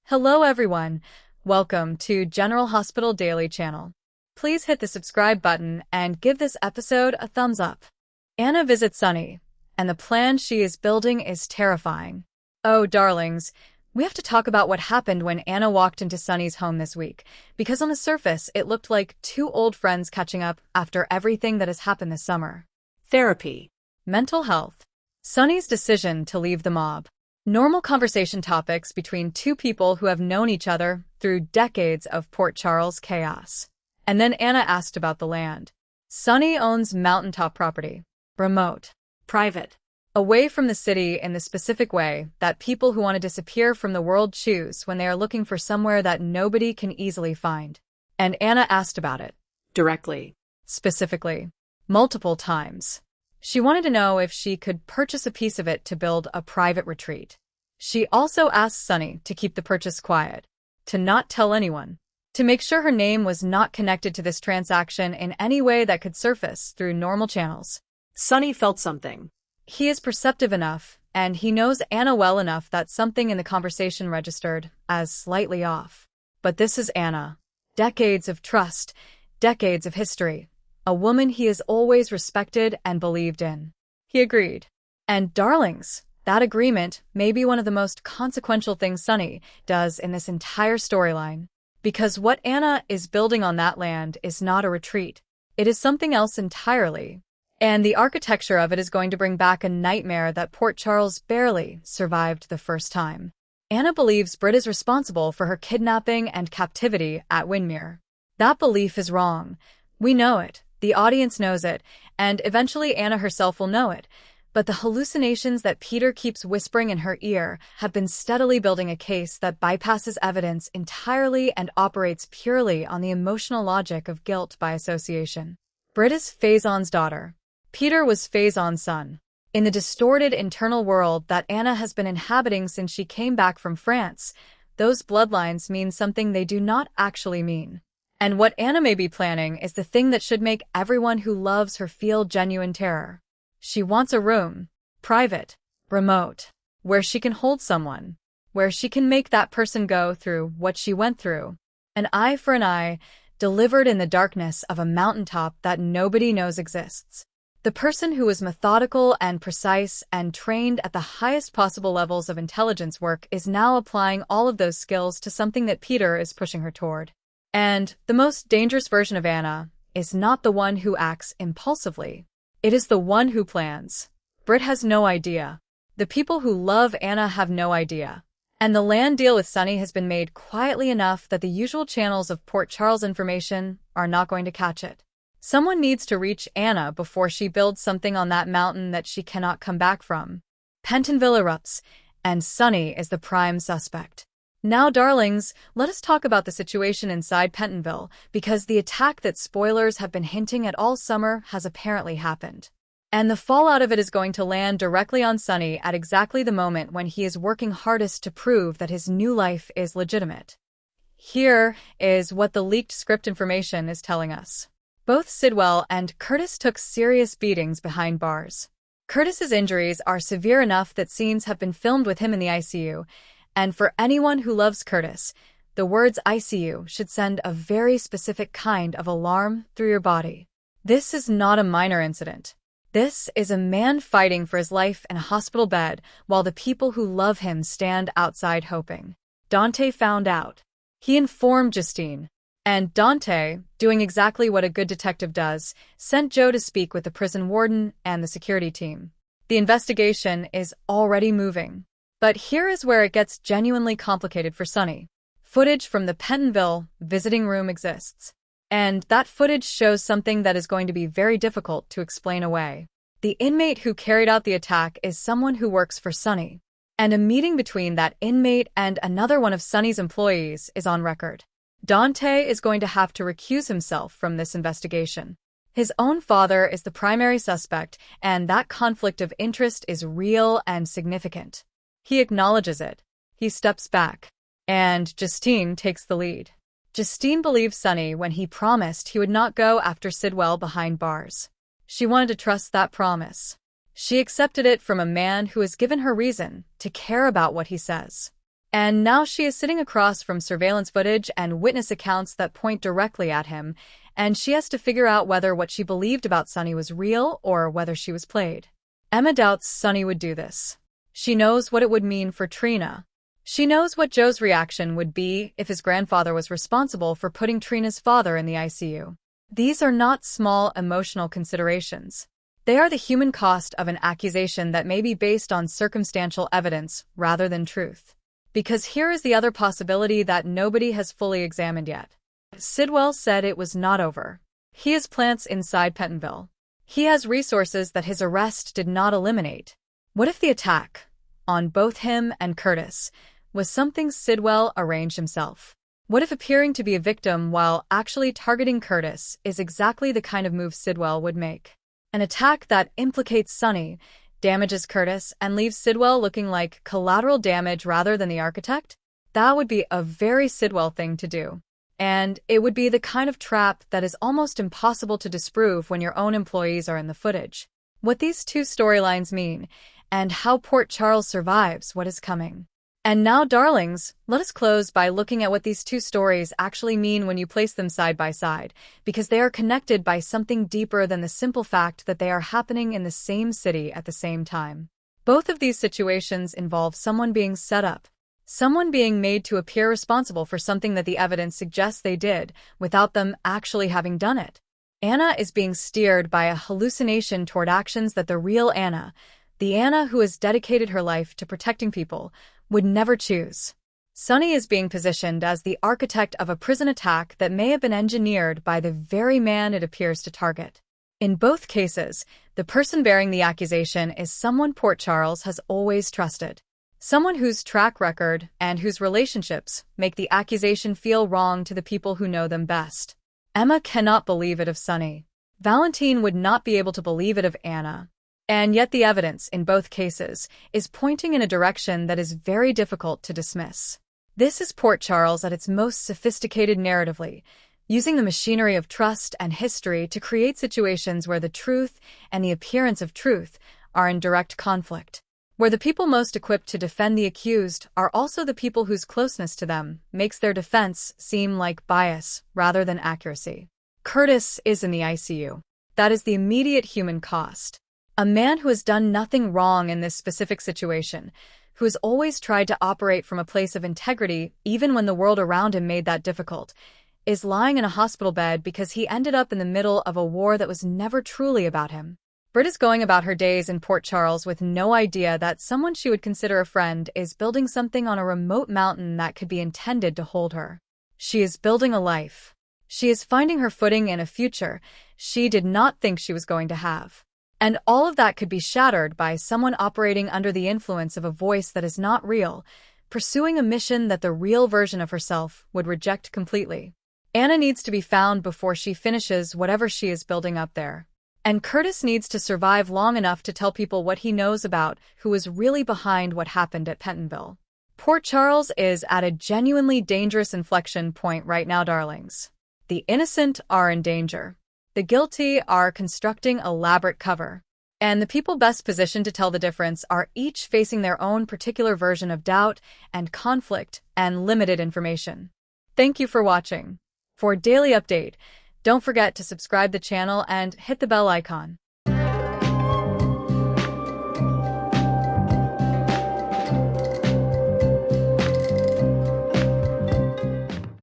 Hello everyone, welcome to General Hospital Daily Channel. Please hit the subscribe button and give this episode a thumbs up. Anna visits Sunny, and the plan she is building is terrifying. Oh, darlings, we have to talk about what happened when Anna walked into Sunny's home this week, because on the surface it looked like two old friends catching up after everything that has happened this summer. Therapy. Mental health. Sunny's decision to leave the mob. Normal conversation topics between two people who have known each other through decades of Port Charles chaos. And then Anna asked about the land. Sunny owns mountaintop property. Remote. Private. Away from the city in the specific way that people who want to disappear from the world choose when they are looking for somewhere that nobody can easily find. And Anna asked about it. Directly. Specifically. Multiple times. She wanted to know if she could purchase a piece of it to build a private retreat. She also asked Sunny to keep the purchase quiet, to not tell anyone, to make sure her name was not connected to this transaction in any way that could surface through normal channels. Sunny felt something. He is perceptive enough, and he knows Anna well enough that something in the conversation registered as slightly off. But this is Anna. Decades of trust, decades of history. A woman he has always respected and believed in. He agreed. And darlings, that agreement may be one of the most consequential things Sunny does in this entire storyline. Because what Anna is building on that land is not a retreat. It is something else entirely. And the architecture of it is going to bring back a nightmare that Port Charles barely survived the first time. Anna believes Britt is responsible for her kidnapping and captivity at Windermere. That belief is wrong. We know it. The audience knows it, and eventually Anna herself will know it. But the hallucinations that Peter keeps whispering in her ear have been steadily building a case that bypasses evidence entirely and operates purely on the emotional logic of guilt by association. Britt is Faison's daughter. Peter was Faison's son. In the distorted internal world that Anna has been inhabiting since she came back from France, those bloodlines mean something they do not actually mean. And what Anna may be planning is the thing that should make everyone who loves her feel genuine terror. She wants a room, private, remote, where she can hold someone, where she can make that person go through what she went through. An eye for an eye, delivered in the darkness of a mountaintop that nobody knows exists. The person who is methodical and precise and trained at the highest possible levels of intelligence work is now applying all of those skills to something that Peter is pushing her toward. And the most dangerous version of Anna is not the one who acts impulsively. It is the one who plans. Britt has no idea. The people who love Anna have no idea. And the land deal with Sunny has been made quietly enough that the usual channels of Port Charles information are not going to catch it. Someone needs to reach Anna before she builds something on that mountain that she cannot come back from. Pentonville erupts, and Sunny is the prime suspect. Now, darlings, let us talk about the situation inside Pentonville, because the attack that spoilers have been hinting at all summer has apparently happened. And the fallout of it is going to land directly on Sunny at exactly the moment when he is working hardest to prove that his new life is legitimate. Here is what the leaked script information is telling us. Both Sidwell and Curtis took serious beatings behind bars. Curtis's injuries are severe enough that scenes have been filmed with him in the ICU, and for anyone who loves Curtis, the words ICU should send a very specific kind of alarm through your body. This is not a minor incident. This is a man fighting for his life in a hospital bed while the people who love him stand outside hoping. Dante found out. He informed Justine. And Dante, doing exactly what a good detective does, sent Joe to speak with the prison warden and the security team. The investigation is already moving. But here is where it gets genuinely complicated for Sunny. Footage from the Pentonville visiting room exists. And that footage shows something that is going to be very difficult to explain away. The inmate who carried out the attack is someone who works for Sunny. And a meeting between that inmate and another one of Sunny's employees is on record. Dante is going to have to recuse himself from this investigation. His own father is the primary suspect, and that conflict of interest is real and significant. He acknowledges it. He steps back. And Justine takes the lead. Justine believed Sunny when he promised he would not go after Sidwell behind bars. She wanted to trust that promise. She accepted it from a man who has given her reason to care about what he says. And now she is sitting across from surveillance footage and witness accounts that point directly at him, and she has to figure out whether what she believed about Sonny was real or whether she was played. Emma doubts Sonny would do this. She knows what it would mean for Trina. She knows what Joe's reaction would be if his grandfather was responsible for putting Trina's father in the ICU. These are not small emotional considerations. They are the human cost of an accusation that may be based on circumstantial evidence rather than truth. Because here is the other possibility that nobody has fully examined yet. Sidwell said it was not over. He has plants inside Pentonville. He has resources that his arrest did not eliminate. What if the attack, on both him and Curtis, was something Sidwell arranged himself? What if appearing to be a victim while actually targeting Curtis is exactly the kind of move Sidwell would make? An attack that implicates Sonny, damages Curtis, and leaves Sidwell looking like collateral damage rather than the architect? That would be a very Sidwell thing to do. And it would be the kind of trap that is almost impossible to disprove when your own employees are in the footage. What these two storylines mean, and how Port Charles survives what is coming. And now, darlings, let us close by looking at what these two stories actually mean when you place them side by side, because they are connected by something deeper than the simple fact that they are happening in the same city at the same time. Both of these situations involve someone being set up, someone being made to appear responsible for something that the evidence suggests they did, without them actually having done it. Anna is being steered by a hallucination toward actions that the real Anna, the Anna who has dedicated her life to protecting people, would never choose. Sonny is being positioned as the architect of a prison attack that may have been engineered by the very man it appears to target. In both cases, the person bearing the accusation is someone Port Charles has always trusted. Someone whose track record and whose relationships make the accusation feel wrong to the people who know them best. Emma cannot believe it of Sonny. Valentine would not be able to believe it of Anna. And yet the evidence, in both cases, is pointing in a direction that is very difficult to dismiss. This is Port Charles at its most sophisticated narratively, using the machinery of trust and history to create situations where the truth and the appearance of truth are in direct conflict, where the people most equipped to defend the accused are also the people whose closeness to them makes their defense seem like bias rather than accuracy. Curtis is in the ICU. That is the immediate human cost. A man who has done nothing wrong in this specific situation, who has always tried to operate from a place of integrity even when the world around him made that difficult, is lying in a hospital bed because he ended up in the middle of a war that was never truly about him. Britt is going about her days in Port Charles with no idea that someone she would consider a friend is building something on a remote mountain that could be intended to hold her. She is building a life. She is finding her footing in a future she did not think she was going to have. And all of that could be shattered by someone operating under the influence of a voice that is not real, pursuing a mission that the real version of herself would reject completely. Anna needs to be found before she finishes whatever she is building up there. And Curtis needs to survive long enough to tell people what he knows about who is really behind what happened at Pentonville. Port Charles is at a genuinely dangerous inflection point right now, darlings. The innocent are in danger. The guilty are constructing elaborate cover. And the people best positioned to tell the difference are each facing their own particular version of doubt and conflict and limited information. Thank you for watching. For a daily update, don't forget to subscribe the channel and hit the bell icon.